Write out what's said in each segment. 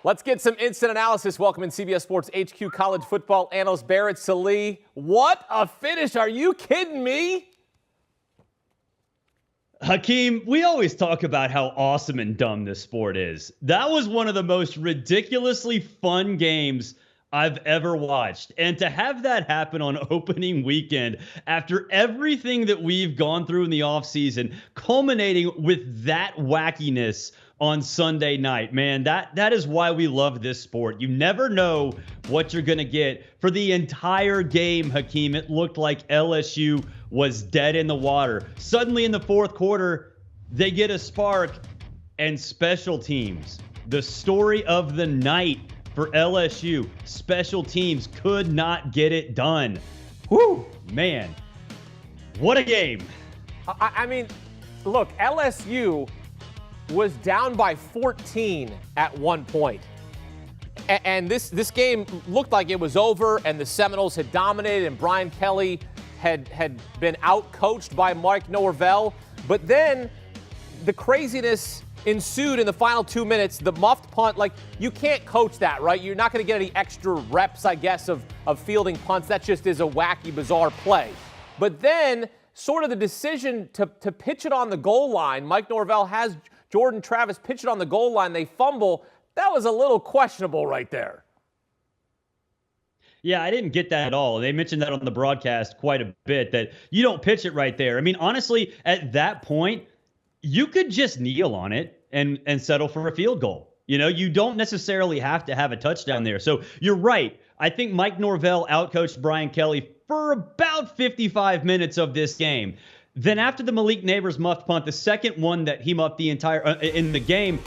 Let's get some instant analysis. Welcome in CBS Sports HQ college football analyst Barrett Sallee. What a finish. Are you kidding me? Hakeem, we always talk about how awesome and dumb this sport is. That was one of the most ridiculously fun games I've ever watched. And to have that happen on opening weekend after everything that we've gone through in the offseason, culminating with that wackiness on Sunday night, man, that is why we love this sport. You never know what you're going to get. For the entire game, Hakeem, it looked like LSU was dead in the water. Suddenly in the fourth quarter, they get a spark, and special teams, the story of the night for LSU, special teams could not get it done. Whew, man, what a game. I mean, look, LSU was down by 14 at one point. And this game looked like it was over, and the Seminoles had dominated, and Brian Kelly had been out-coached by Mike Norvell. But then the craziness ensued in the final 2 minutes. The muffed punt, like, you can't coach that, right? You're not going to get any extra reps, I guess, of fielding punts. That just is a wacky, bizarre play. But then sort of the decision to pitch it on the goal line, Mike Norvell has Jordan Travis pitch it on the goal line, they fumble. That was a little questionable right there. Yeah, I didn't get that at all. They mentioned that on the broadcast quite a bit, that you don't pitch it right there. I mean, honestly, at that point, you could just kneel on it and settle for a field goal. You know, you don't necessarily have to have a touchdown there. So you're right. I think Mike Norvell outcoached Brian Kelly for about 55 minutes of this game. Then after the Malik Neighbors muffed punt, the second one that he muffed the entire in the game,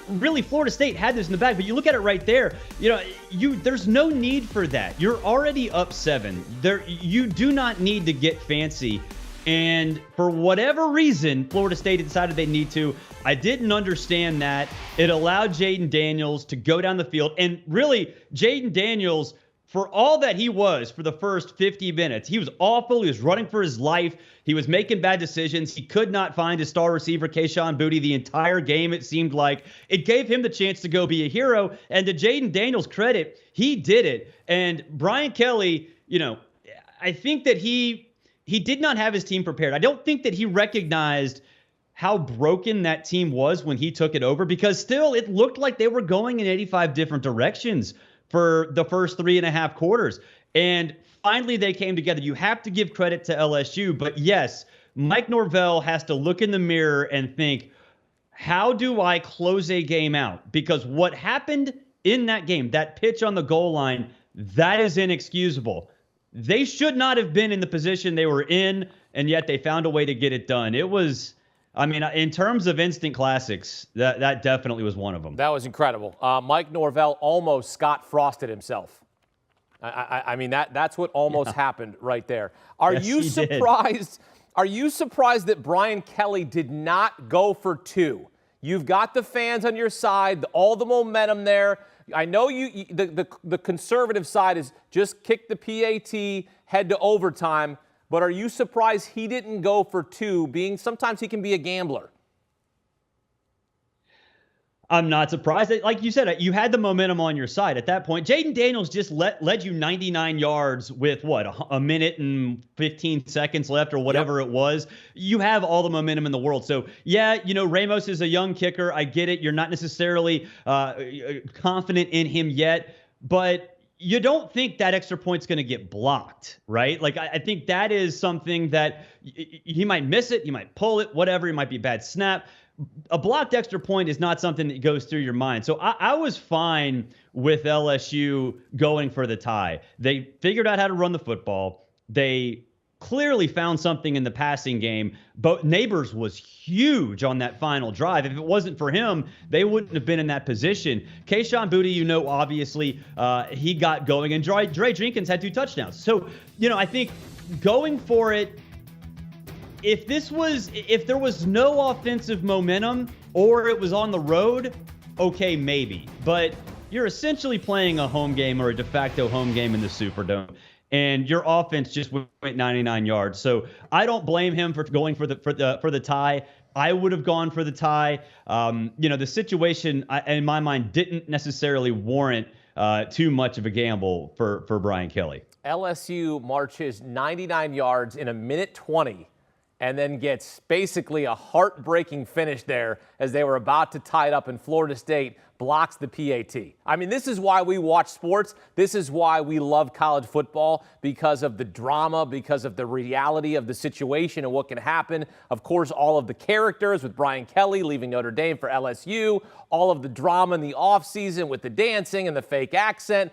really Florida State had this in the bag. But you look at it right there, there's no need for that. You're already up 7. You do not need to get fancy. And for whatever reason, Florida State decided they need to. I didn't understand that. It allowed Jaden Daniels to go down the field. And really, Jaden Daniels, for all that he was for the first 50 minutes, he was awful. He was running for his life. He was making bad decisions. He could not find his star receiver, Kayshon Boutte, the entire game, it seemed like. It gave him the chance to go be a hero. And to Jaden Daniels' credit, he did it. And Brian Kelly, I think that he did not have his team prepared. I don't think that he recognized how broken that team was when he took it over, because still it looked like they were going in 85 different directions for the first 3.5 quarters. And finally they came together. You have to give credit to LSU, but yes, Mike Norvell has to look in the mirror and think, how do I close a game out? Because what happened in that game, that pitch on the goal line, that is inexcusable. They should not have been in the position they were in, and yet they found a way to get it done. It was, in terms of instant classics, that definitely was one of them. That was incredible. Mike Norvell almost Scott Frosted himself. That's what almost happened right there. Are you surprised? Are you surprised that Brian Kelly did not go for 2? You've got the fans on your side, all the momentum there. I know the conservative side is just kick the PAT, head to overtime, but are you surprised he didn't go for 2, being sometimes he can be a gambler? I'm not surprised. Like you said, you had the momentum on your side at that point. Jaden Daniels just led you 99 yards with, a minute and 15 seconds left or whatever it was. You have all the momentum in the world. So, yeah, Ramos is a young kicker. I get it. You're not necessarily confident in him yet. But you don't think that extra point's going to get blocked, right? Like, I think that is something that he might miss it. He might pull it, whatever. It might be a bad snap. A blocked extra point is not something that goes through your mind. So I was fine with LSU going for the tie. They figured out how to run the football. They clearly found something in the passing game. But Neighbors was huge on that final drive. If it wasn't for him, they wouldn't have been in that position. Kayshon Boutte, obviously, he got going. And Dre Jenkins had 2 touchdowns. So, I think going for it, if there was no offensive momentum or it was on the road, okay, maybe. But you're essentially playing a home game or a de facto home game in the Superdome, and your offense just went 99 yards. So I don't blame him for going for the tie. I would have gone for the tie. The situation, in my mind, didn't necessarily warrant too much of a gamble for Brian Kelly. LSU marches 99 yards in a minute 20 and then gets basically a heartbreaking finish there as they were about to tie it up, and Florida State blocks the PAT. I mean, this is why we watch sports. This is why we love college football, because of the drama, because of the reality of the situation and what can happen. Of course, all of the characters with Brian Kelly leaving Notre Dame for LSU, all of the drama in the offseason with the dancing and the fake accent.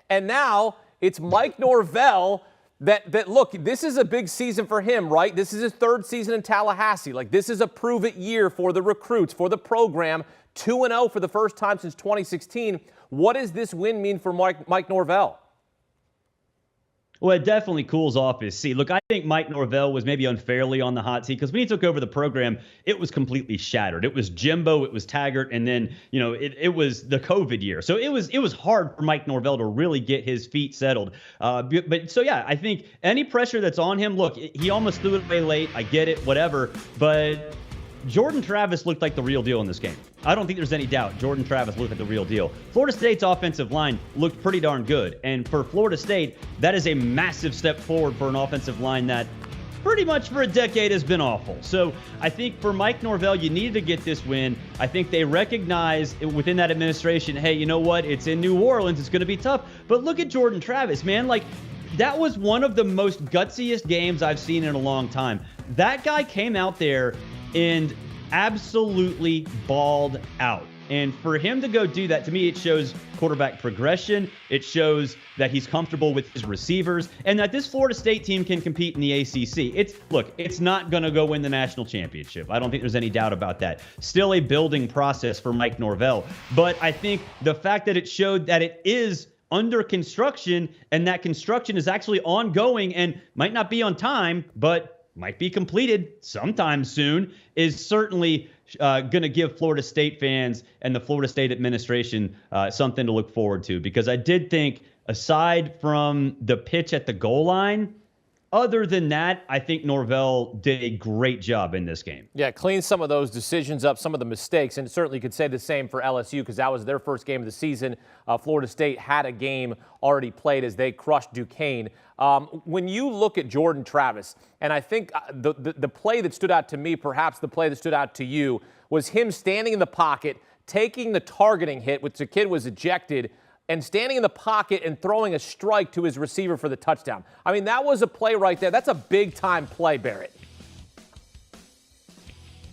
And now it's Mike Norvell that look, this is a big season for him, right? This is his third season in Tallahassee. Like, this is a prove-it year for the recruits, for the program. 2-0 for the first time since 2016. What does this win mean for Mike Norvell? Well, it definitely cools off his seat. Look, I think Mike Norvell was maybe unfairly on the hot seat because when he took over the program, it was completely shattered. It was Jimbo, it was Taggart, and then, it was the COVID year. So it was hard for Mike Norvell to really get his feet settled. I think any pressure that's on him, look, he almost threw it away late. I get it, whatever. But Jordan Travis looked like the real deal in this game. I don't think there's any doubt Jordan Travis looked like the real deal. Florida State's offensive line looked pretty darn good. And for Florida State, that is a massive step forward for an offensive line that pretty much for a decade has been awful. So I think for Mike Norvell, you needed to get this win. I think they recognize within that administration, hey, you know what? It's in New Orleans. It's going to be tough. But look at Jordan Travis, man. Like, that was one of the most gutsiest games I've seen in a long time. That guy came out there and absolutely balled out. And for him to go do that, to me, it shows quarterback progression. It shows that he's comfortable with his receivers and that this Florida State team can compete in the ACC. It's not going to go win the national championship. I don't think there's any doubt about that. Still a building process for Mike Norvell. But I think the fact that it showed that it is under construction and that construction is actually ongoing and might not be on time, but might be completed sometime soon, is certainly going to give Florida State fans and the Florida State administration something to look forward to. Because I did think, aside from the pitch at the goal line, other than that, I think Norvell did a great job in this game. Yeah, clean some of those decisions up, some of the mistakes, and certainly could say the same for LSU because that was their first game of the season. Florida State had a game already played as they crushed Duquesne. When you look at Jordan Travis, and I think the play that stood out to me, perhaps the play that stood out to you, was him standing in the pocket, taking the targeting hit, which the kid was ejected, and standing in the pocket and throwing a strike to his receiver for the touchdown. I mean, that was a play right there. That's a big-time play, Barrett.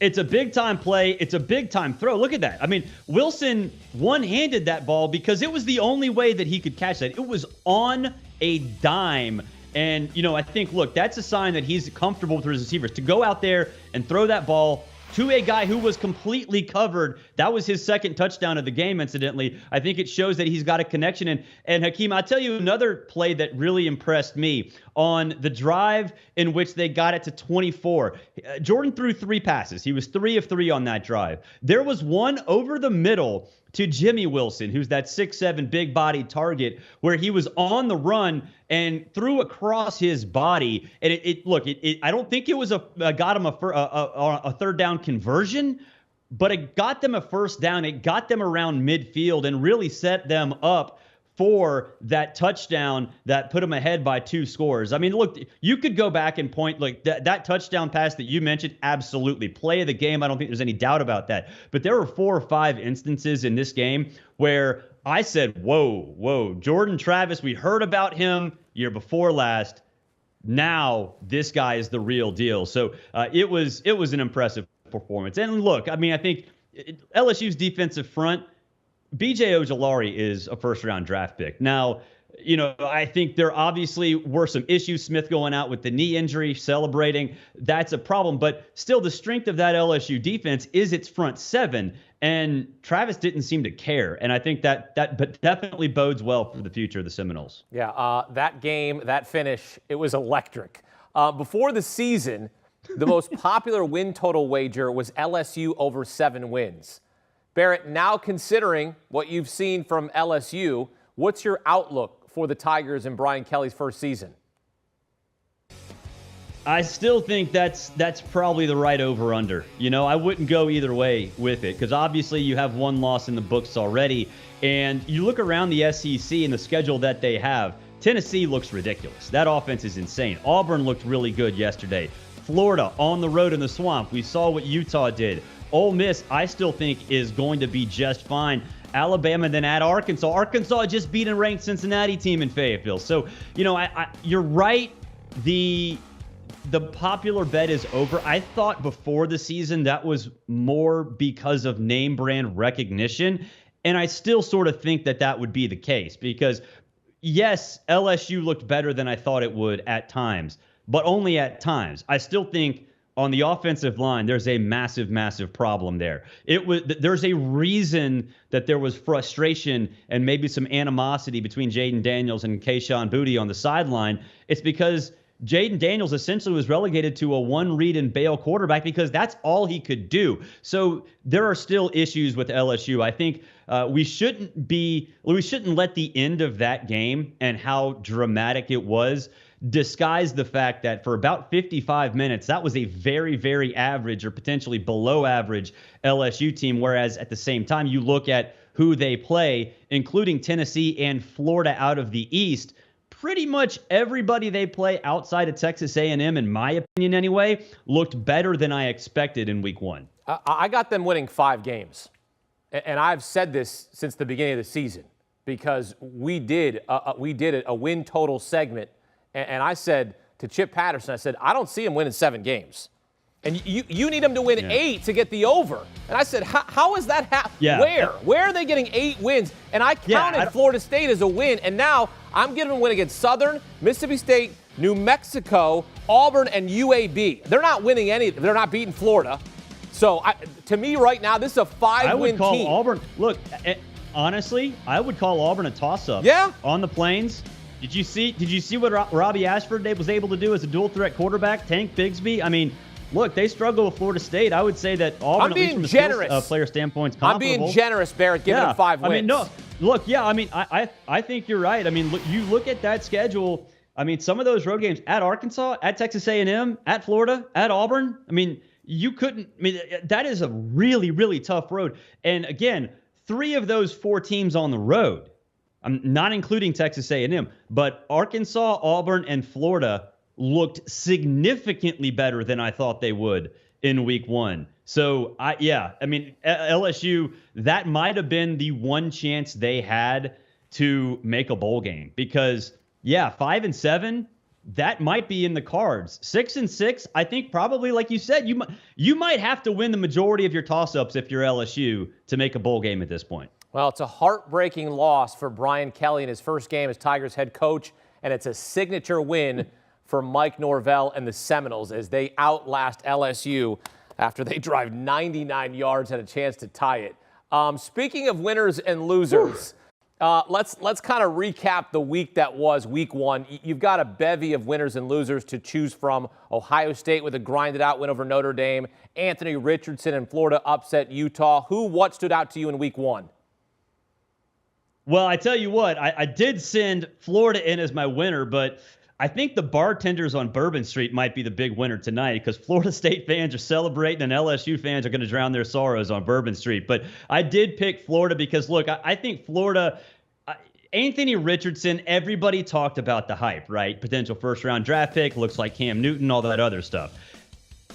It's a big-time play. It's a big-time throw. Look at that. I mean, Wilson one-handed that ball because it was the only way that he could catch that. It was on a dime. And, I think, look, that's a sign that he's comfortable with his receivers. To go out there and throw that ball to a guy who was completely covered. That was his second touchdown of the game, incidentally. I think it shows that he's got a connection. And Hakeem, I'll tell you another play that really impressed me on the drive in which they got it to 24. Jordan threw 3 passes. He was 3 of 3 on that drive. There was one over the middle to Jimmy Wilson, who's that 6'7" big-bodied target, where he was on the run and threw across his body. And I don't think it was got him a third down conversion, but it got them a first down. It got them around midfield and really set them up for that touchdown that put them ahead by 2 scores. I mean, look, you could go back and point, like, that touchdown pass that you mentioned, absolutely. Play of the game, I don't think there's any doubt about that. But there were 4 or 5 instances in this game where I said, whoa, Jordan Travis, we heard about him year before last. Now this guy is the real deal. So it was an impressive performance. And look, I mean, I think LSU's defensive front, B.J. Ojulari is a first-round draft pick. Now, I think there obviously were some issues. Smith going out with the knee injury, celebrating. That's a problem. But still, the strength of that LSU defense is its front 7. And Travis didn't seem to care. And I think that definitely bodes well for the future of the Seminoles. Yeah, that game, that finish, it was electric. Before the season, the most popular win total wager was LSU over 7 wins. Barrett, now considering what you've seen from LSU, what's your outlook for the Tigers in Brian Kelly's first season? I still think that's probably the right over-under. I wouldn't go either way with it because obviously you have one loss in the books already. And you look around the SEC and the schedule that they have, Tennessee looks ridiculous. That offense is insane. Auburn looked really good yesterday. Florida on the road in the swamp. We saw what Utah did. Ole Miss, I still think, is going to be just fine. Alabama, then at Arkansas. Arkansas just beat a ranked Cincinnati team in Fayetteville. So, you're right. The popular bet is over. I thought before the season that was more because of name brand recognition. And I still sort of think that would be the case because, yes, LSU looked better than I thought it would at times, but only at times. I still think on the offensive line, there's a massive, massive problem there. There's a reason that there was frustration and maybe some animosity between Jaden Daniels and Kayshon Boutte on the sideline. It's because Jaden Daniels essentially was relegated to a one-read and bail quarterback because that's all he could do. So there are still issues with LSU. I think we shouldn't let the end of that game and how dramatic it was disguise the fact that for about 55 minutes, that was a very, very average or potentially below average LSU team. Whereas at the same time, you look at who they play, including Tennessee and Florida out of the East. Pretty much everybody they play outside of Texas A&M, in my opinion anyway, looked better than I expected in week one. I got them winning 5 games. And I've said this since the beginning of the season because we did a win total segment. And I said to Chip Patterson, I said, I don't see him winning 7 games. And you need him to win 8 to get the over. And I said, how is that Where are they getting 8 wins? And I counted Florida State as a win. And now I'm giving them a win against Southern, Mississippi State, New Mexico, Auburn, and UAB. They're not winning any. They're not beating Florida. So to me right now, this is a 5-win team. I would call Auburn. Look, honestly, I would call Auburn a toss-up. Yeah. On the Plains. Did you see what Robbie Ashford was able to do as a dual threat quarterback? Tank Bigsby. I mean, look, they struggle with Florida State. I would say that Auburn, at least from a skills, player standpoint, is comparable. I'm being generous, Barrett, giving them 5 wins. I mean, no. Look, I think you're right. I mean, you look at that schedule. I mean, some of those road games at Arkansas, at Texas A&M, at Florida, at Auburn. I mean, you couldn't. I mean, that is a really, really tough road. And again, 3 of those 4 teams on the road. I'm not including Texas A&M, but Arkansas, Auburn, and Florida looked significantly better than I thought they would in week one. So, LSU, that might have been the one chance they had to make a bowl game because, 5-7, that might be in the cards. 6-6, I think probably, like you said, you might have to win the majority of your toss-ups if you're LSU to make a bowl game at this point. Well, it's a heartbreaking loss for Brian Kelly in his first game as Tigers head coach, and it's a signature win for Mike Norvell and the Seminoles as they outlast LSU after they drive 99 yards and a chance to tie it. Speaking of winners and losers, let's kind of recap the week that was week one. You've got a bevy of winners and losers to choose from. Ohio State with a grinded-out win over Notre Dame. Anthony Richardson and Florida upset Utah. What stood out to you in week one? Well, I tell you what, I did send Florida in as my winner, but I think the bartenders on Bourbon Street might be the big winner tonight because Florida State fans are celebrating and LSU fans are going to drown their sorrows on Bourbon Street. But I did pick Florida because, look, I think Florida, Anthony Richardson, everybody talked about the hype, right? Potential first-round draft pick, looks like Cam Newton, all that other stuff.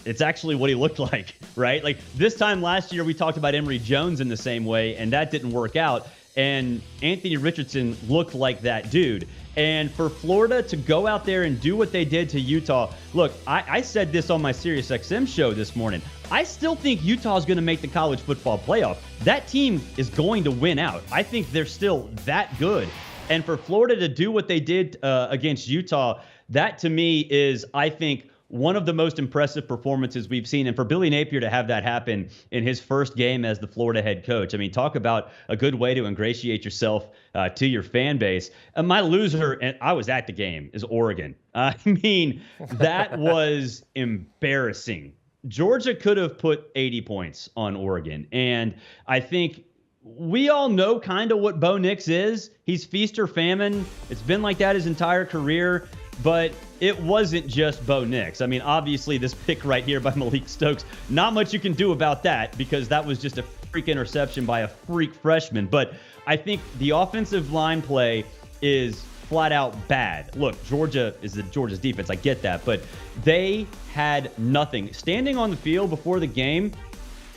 It's actually what he looked like, right? Like this time last year, we talked about Emory Jones in the same way, and that didn't work out. And Anthony Richardson looked like that dude. And for Florida to go out there and do what they did to Utah, look, I said this on my SiriusXM show this morning. I still think Utah is going to make the college football playoff. That team is going to win out. I think they're still that good. And for Florida to do what they did against Utah, that to me is, I think, one of the most impressive performances we've seen. And for Billy Napier to have that happen in his first game as the Florida head coach, I mean, talk about a good way to ingratiate yourself to your fan base. My loser, and I was at the game, is Oregon. I mean, that was embarrassing. Georgia could have put 80 points on Oregon. And I think we all know kind of what Bo Nix is. He's feast or famine. It's been like that his entire career. But it wasn't just Bo Nix. I mean, obviously, this pick right here by Malik Stokes, not much you can do about that because that was just a freak interception by a freak freshman. But I think the offensive line play is flat out bad. Look, Georgia is Georgia's defense. I get that. But they had nothing. Standing on the field before the game,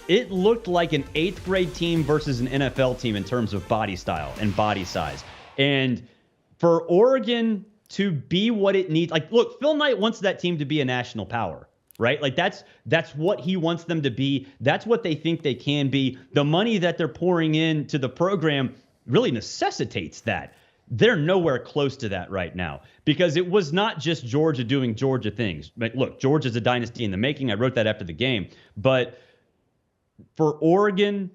it looked like an 8th grade team versus an NFL team in terms of body style and body size. And for Oregon to be what it needs, like, look, Phil Knight wants that team to be a national power, right? Like, that's what he wants them to be. That's what they think they can be. The money that they're pouring into the program really necessitates that. They're nowhere close to that right now because it was not just Georgia doing Georgia things. Like, look, Georgia's a dynasty in the making. I wrote that after the game. But for Oregon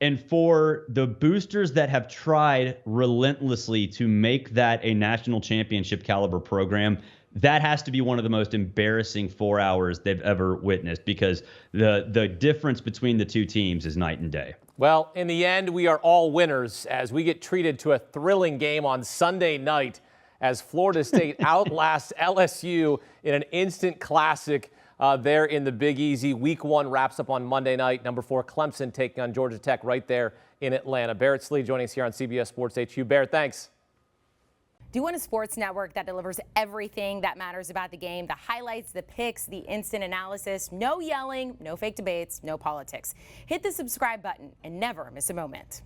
and for the boosters that have tried relentlessly to make that a national championship caliber program, that has to be one of the most embarrassing 4 hours they've ever witnessed because the difference between the two teams is night and day. Well, in the end, we are all winners as we get treated to a thrilling game on Sunday night as Florida State outlasts LSU in an instant classic there in the Big Easy. Week 1 wraps up on Monday night. Number 4, Clemson taking on Georgia Tech right there in Atlanta. Barrett Sallee joining us here on CBS Sports HQ. Barrett, thanks. Do you want a sports network that delivers everything that matters about the game? The highlights, the picks, the instant analysis, no yelling, no fake debates, no politics. Hit the subscribe button and never miss a moment.